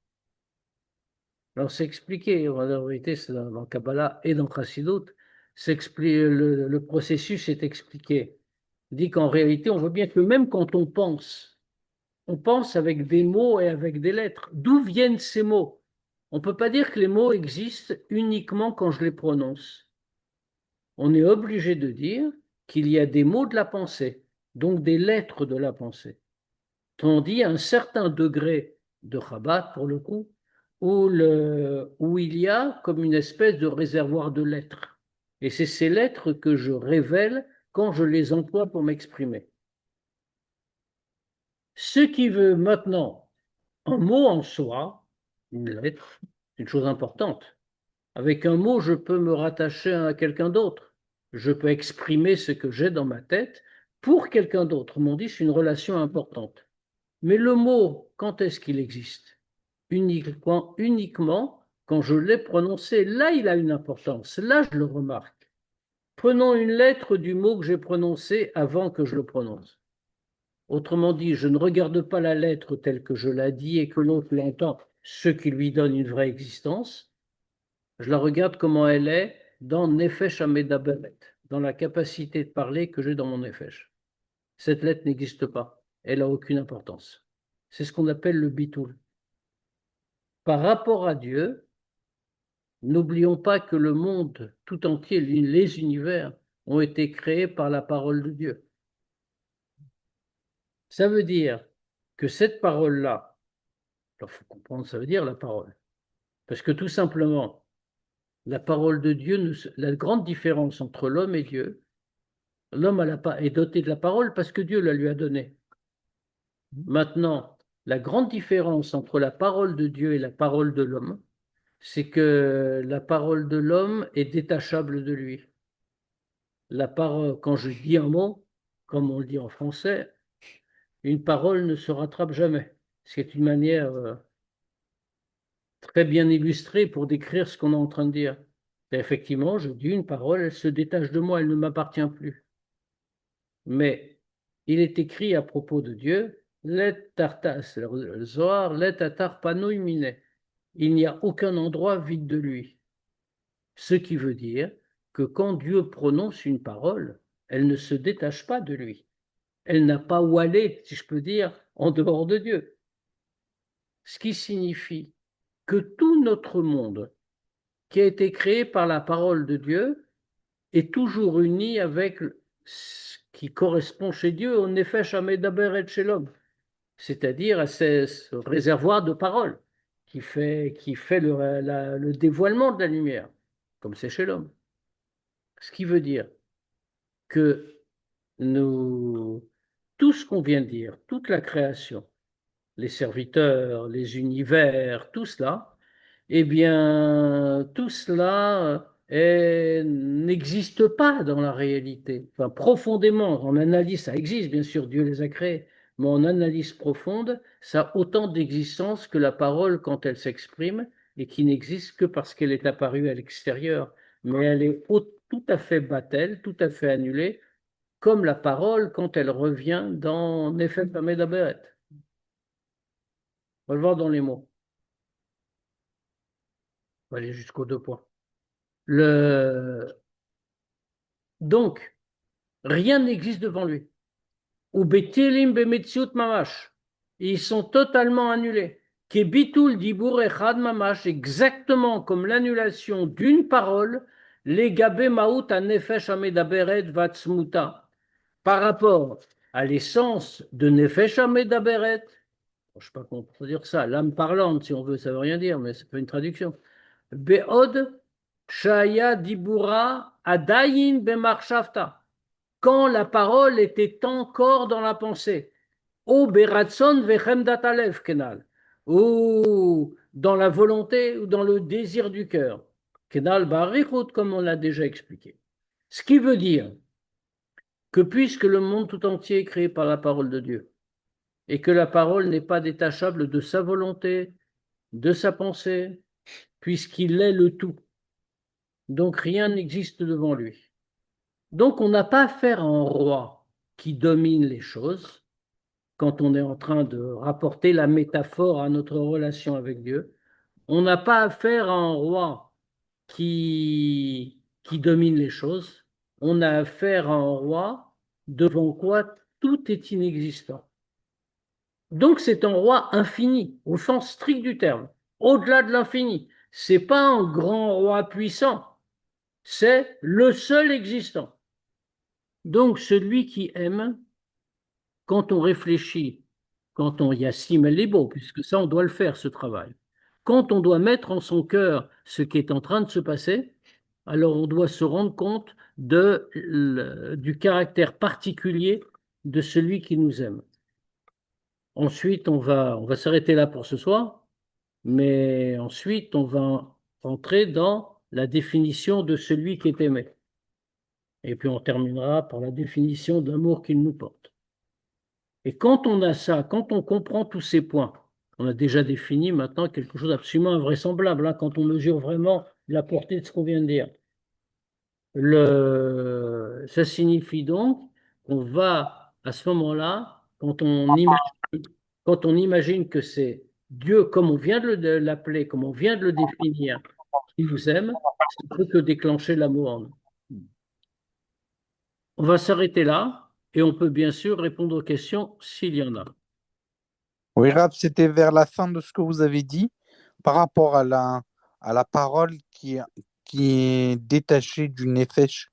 Speaker 1: Alors c'est expliqué, en vérité, c'est dans Kabbalah et dans Chassidut, le processus est expliqué. Il dit qu'en réalité, on voit bien que même quand on pense avec des mots et avec des lettres. D'où viennent ces mots? On ne peut pas dire que les mots existent uniquement quand je les prononce. On est obligé de dire qu'il y a des mots de la pensée, donc des lettres de la pensée. Tandis à un certain degré de Chabad, pour le coup, où il y a comme une espèce de réservoir de lettres. Et c'est ces lettres que je révèle quand je les emploie pour m'exprimer. Ce qui veut maintenant, un mot en soi, une lettre, c'est une chose importante. Avec un mot, je peux me rattacher à quelqu'un d'autre. Je peux exprimer ce que j'ai dans ma tête pour quelqu'un d'autre. On dit, c'est une relation importante. Mais le mot, quand est-ce qu'il existe? Uniquement quand je l'ai prononcé. Là, il a une importance. Là, je le remarque. Prenons une lettre du mot que j'ai prononcé avant que je le prononce. Autrement dit, je ne regarde pas la lettre telle que je l'ai dit et que l'autre l'entend, ce qui lui donne une vraie existence. Je la regarde comment elle est dans Nefesh Amedaberet, dans la capacité de parler que j'ai dans mon Nefesh. Cette lettre n'existe pas. Elle n'a aucune importance. C'est ce qu'on appelle le bitoul. Par rapport à Dieu, n'oublions pas que le monde tout entier, les univers, ont été créés par la parole de Dieu. Ça veut dire que cette parole-là, il faut comprendre, ça veut dire la parole. Parce que tout simplement, la parole de Dieu, la grande différence entre l'homme et Dieu, l'homme est doté de la parole parce que Dieu la lui a donnée. Maintenant, la grande différence entre la parole de Dieu et la parole de l'homme, c'est que la parole de l'homme est détachable de lui. La parole, quand je dis un mot, comme on le dit en français, une parole ne se rattrape jamais. C'est une manière très bien illustrée pour décrire ce qu'on est en train de dire. Et effectivement, je dis une parole, elle se détache de moi, elle ne m'appartient plus. Mais il est écrit à propos de Dieu, Let tartas, le Zohar, let atar panouï mine. Il n'y a aucun endroit vide de lui. Ce qui veut dire que quand Dieu prononce une parole, elle ne se détache pas de lui. Elle n'a pas où aller, si je peux dire, en dehors de Dieu. Ce qui signifie que tout notre monde, qui a été créé par la parole de Dieu, est toujours uni avec ce qui correspond chez Dieu au Nefesh Amedaberet chez l'homme, c'est-à-dire à ce réservoir de parole qui fait le dévoilement de la lumière, comme c'est chez l'homme. Ce qui veut dire que tout ce qu'on vient de dire, toute la création, les serviteurs, les univers, tout cela, eh bien, tout cela n'existe pas dans la réalité. Enfin, profondément, en analyse, ça existe, bien sûr, Dieu les a créés, mais en analyse profonde, ça a autant d'existence que la parole quand elle s'exprime et qui n'existe que parce qu'elle est apparue à l'extérieur. Mais elle est tout à fait battelle, tout à fait annulée, comme la parole quand elle revient dans Nefesh Hamedaberet. On va le voir dans les mots. On va aller jusqu'aux 2 points. Donc, rien n'existe devant lui. Ou betilim bemetziut mamash. Ils sont totalement annulés. Kebitul dibur echad mamash, exactement comme l'annulation d'une parole, les gabe maout nefesh amedaberet vatzmuta, par rapport à l'essence de nefesh amedaberet. Je ne sais pas comment on peut dire ça, l'âme parlante, si on veut, ça ne veut rien dire, mais c'est pas une traduction. Be'od shaya dibura adayin bemarshafta, quand la parole était encore dans la pensée. Ou beratson vechemdat alev kenal, ou dans la volonté ou dans le désir du cœur. Kenal barichut, comme on l'a déjà expliqué. Ce qui veut dire que puisque le monde tout entier est créé par la parole de Dieu, et que la parole n'est pas détachable de sa volonté, de sa pensée, puisqu'il est le tout. Donc rien n'existe devant lui. Donc on n'a pas affaire à un roi qui domine les choses quand on est en train de rapporter la métaphore à notre relation avec Dieu. On n'a pas affaire à un roi qui domine les choses. On a affaire à un roi devant quoi tout est inexistant. Donc c'est un roi infini, au sens strict du terme, au-delà de l'infini. C'est pas un grand roi puissant, c'est le seul existant. Donc celui qui aime, quand on réfléchit, quand on yassime les beaux, puisque ça on doit le faire ce travail, quand on doit mettre en son cœur ce qui est en train de se passer, alors on doit se rendre compte du caractère particulier de celui qui nous aime. Ensuite, on va s'arrêter là pour ce soir, mais ensuite, on va rentrer dans la définition de celui qui est aimé. Et puis, on terminera par la définition d'amour qu'il nous porte. Et quand on a ça, quand on comprend tous ces points, on a déjà défini maintenant quelque chose d'absolument invraisemblable, hein, quand on mesure vraiment la portée de ce qu'on vient de dire. Ça signifie donc qu'on va, à ce moment-là, quand on imagine que c'est Dieu, comme on vient de l'appeler, comme on vient de le définir, qui nous aime, ça ne peut que déclencher l'amour en nous. On va s'arrêter là et on peut bien sûr répondre aux questions s'il y en a.
Speaker 3: Oui, Rav, c'était vers la fin de ce que vous avez dit par rapport à la parole qui est détachée du nefesh.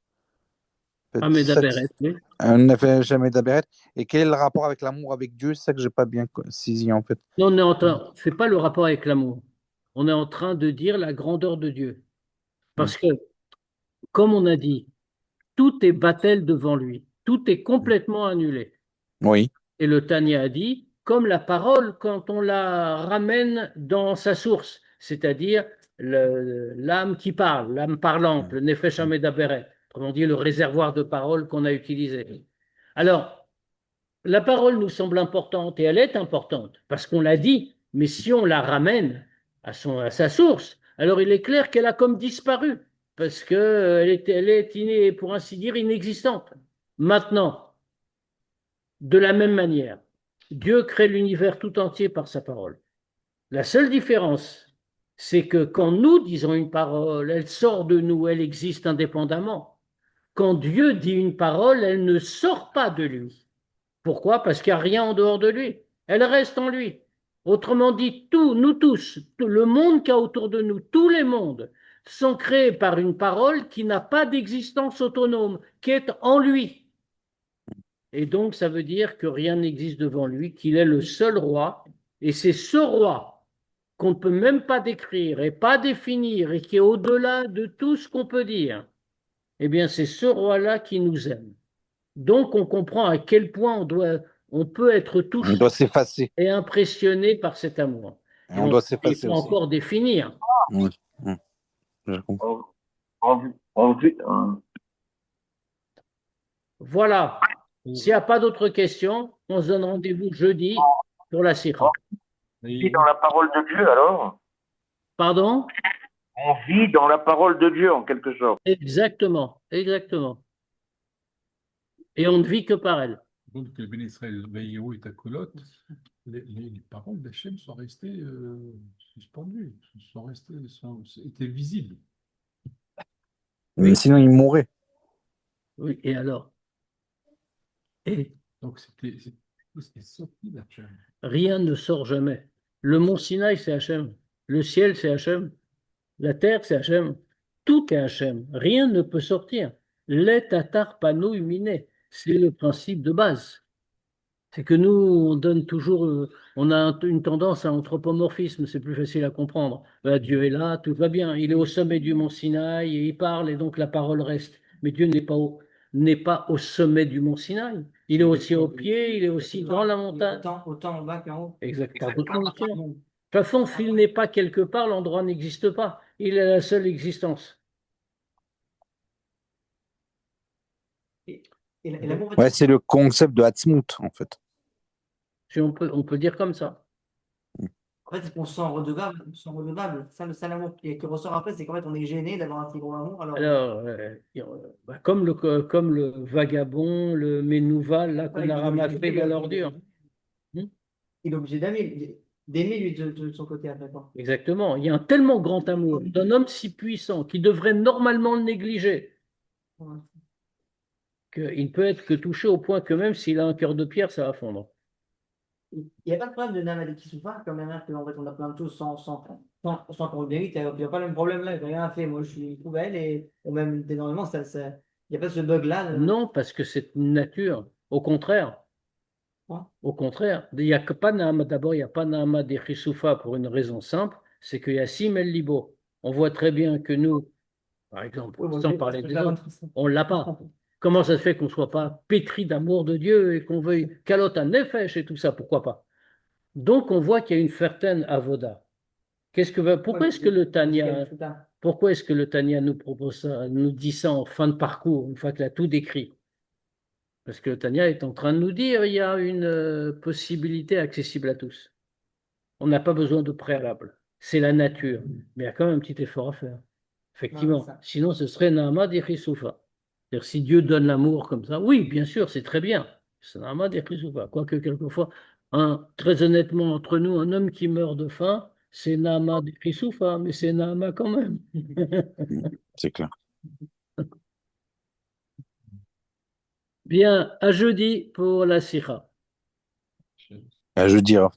Speaker 1: Hamedaberet, oui.
Speaker 3: Un nefesh Hamedaberet. Et quel est le rapport avec l'amour avec Dieu? C'est ça que je n'ai pas bien saisi en fait.
Speaker 1: Non, c'est pas le rapport avec l'amour. On est en train de dire la grandeur de Dieu. Parce que, comme on a dit, tout est battel devant lui. Tout est complètement annulé.
Speaker 3: Oui.
Speaker 1: Et le Tanya a dit, comme la parole quand on la ramène dans sa source, c'est-à-dire l'âme qui parle, l'âme parlante, le Nefesh Hamedaberet, autrement dit le réservoir de parole qu'on a utilisé. Alors, la parole nous semble importante et elle est importante parce qu'on l'a dit, mais si on la ramène à sa source, alors il est clair qu'elle a comme disparu parce qu'elle est, pour ainsi dire, inexistante. Maintenant, de la même manière, Dieu crée l'univers tout entier par sa parole. La seule différence, c'est que quand nous disons une parole, elle sort de nous, elle existe indépendamment. Quand Dieu dit une parole, elle ne sort pas de lui. Pourquoi? Parce qu'il n'y a rien en dehors de lui. Elle reste en lui. Autrement dit, nous tous, tout le monde qu'il y a autour de nous, tous les mondes, sont créés par une parole qui n'a pas d'existence autonome, qui est en lui. Et donc, ça veut dire que rien n'existe devant lui, qu'il est le seul roi. Et c'est ce roi qu'on ne peut même pas décrire et pas définir et qui est au-delà de tout ce qu'on peut dire. Eh bien, c'est ce roi-là qui nous aime. Donc, on comprend à quel point on peut être touché
Speaker 3: On doit s'effacer.
Speaker 1: et impressionné par cet amour.
Speaker 3: Et on doit s'effacer
Speaker 1: Il faut
Speaker 3: aussi.
Speaker 1: encore définir.
Speaker 3: Oui. Je comprends.
Speaker 6: En vue,
Speaker 1: Voilà. S'il n'y a pas d'autres questions, on se donne rendez-vous jeudi pour la sikha.
Speaker 6: vit dans la parole de Dieu, alors?
Speaker 1: Pardon?
Speaker 6: On vit dans la parole de Dieu, en quelque sorte.
Speaker 1: Exactement, exactement. Et on ne vit que par elle.
Speaker 2: Donc, que Ben Israël, Vaïro et Takolot, les paroles d'Hachem sont restées suspendues, étaient visibles.
Speaker 3: Mais sinon, il mourrait.
Speaker 1: Oui, et alors? Et
Speaker 2: Donc, c'était sorti d'Hachem.
Speaker 1: rien ne sort jamais. Le mont Sinaï, c'est Hachem. Le ciel, c'est Hachem. La terre, c'est Hachem. Tout est Hachem. Rien ne peut sortir. Les tatar pano huminé. C'est le principe de base. C'est que nous, on donne toujours, on a une tendance à anthropomorphisme, c'est plus facile à comprendre. Dieu est là, tout va bien. Il est au sommet du mont Sinaï et il parle et donc la parole reste. Mais Dieu n'est pas au sommet du mont Sinaï. Il est aussi au pied, il est aussi dans la montagne.
Speaker 5: Autant en bas qu'en haut.
Speaker 1: Exactement. De toute façon, s'il n'est pas quelque part, l'endroit n'existe pas. Il est la seule existence.
Speaker 5: Et, et l'amour
Speaker 3: Ouais, c'est le concept de Hatzmout, en fait.
Speaker 1: Si on peut dire comme ça.
Speaker 5: en fait, c'est qu'on se sent redevable. On se sent redevable. Ça, le seul amour qui ressort après, c'est qu'en fait, on est gêné d'avoir un si gros amour.
Speaker 1: Alors, comme le vagabond, le Ménouval, là, qu'on
Speaker 5: Ouais,
Speaker 1: a ramassé dans l'ordure. Hmm.
Speaker 5: il est obligé d'aimer lui de son côté après. Quoi.
Speaker 1: Exactement. Il y a un tellement grand amour d'un homme si puissant qui devrait normalement le négliger,
Speaker 5: Ouais.
Speaker 1: qu'il ne peut être que touché au point que même s'il a un cœur de pierre, ça va fondre.
Speaker 5: Il n'y a pas de problème de Namadi qui souffre, comme même qu'en fait, on a plein de choses sans qu'on le mérite. Il n'y a pas le même problème là, il n'a rien fait. Moi, je suis poubelle et on m'aime énormément. Il n'y a pas ce bug-là.
Speaker 1: Non, parce que c'est une nature. Au contraire.
Speaker 5: Ouais.
Speaker 1: Au contraire. Il n'y a que pas Nahama. D'abord, il n'y a pas Nahama des Chisoufa pour une raison simple, c'est qu'il y a Simel Libo. On voit très bien que nous, par exemple,
Speaker 5: Oui, moi,
Speaker 1: sans parler
Speaker 5: je
Speaker 1: des
Speaker 5: la
Speaker 1: autres,
Speaker 5: rentre ça.
Speaker 1: on ne l'a pas. Comment ça se fait qu'on ne soit pas pétri d'amour de Dieu et qu'on veuille kalota nefesh et tout ça? Pourquoi pas? Donc, on voit qu'il y a une certaine avoda.
Speaker 5: Ouais,
Speaker 1: Pourquoi est-ce que le Tanya nous propose ça, nous dit ça en fin de parcours, une fois qu'il a tout décrit? Parce que le Tanya est en train de nous dire il y a une possibilité accessible à tous. On n'a pas besoin de préalable. C'est la nature. Mais il y a quand même un petit effort à faire. Effectivement.
Speaker 5: ça.
Speaker 1: Sinon, ce serait Nahama Soufa. C'est-à-dire, si Dieu donne l'amour comme ça, oui, bien sûr, c'est très bien. C'est Nahama Soufa. Quoique, quelquefois, très honnêtement, entre nous, un homme qui meurt de faim, c'est Nahama Soufa, mais c'est Nahama quand même.
Speaker 3: C'est clair.
Speaker 1: Bien, à jeudi pour la Sikha.
Speaker 3: Je dirais.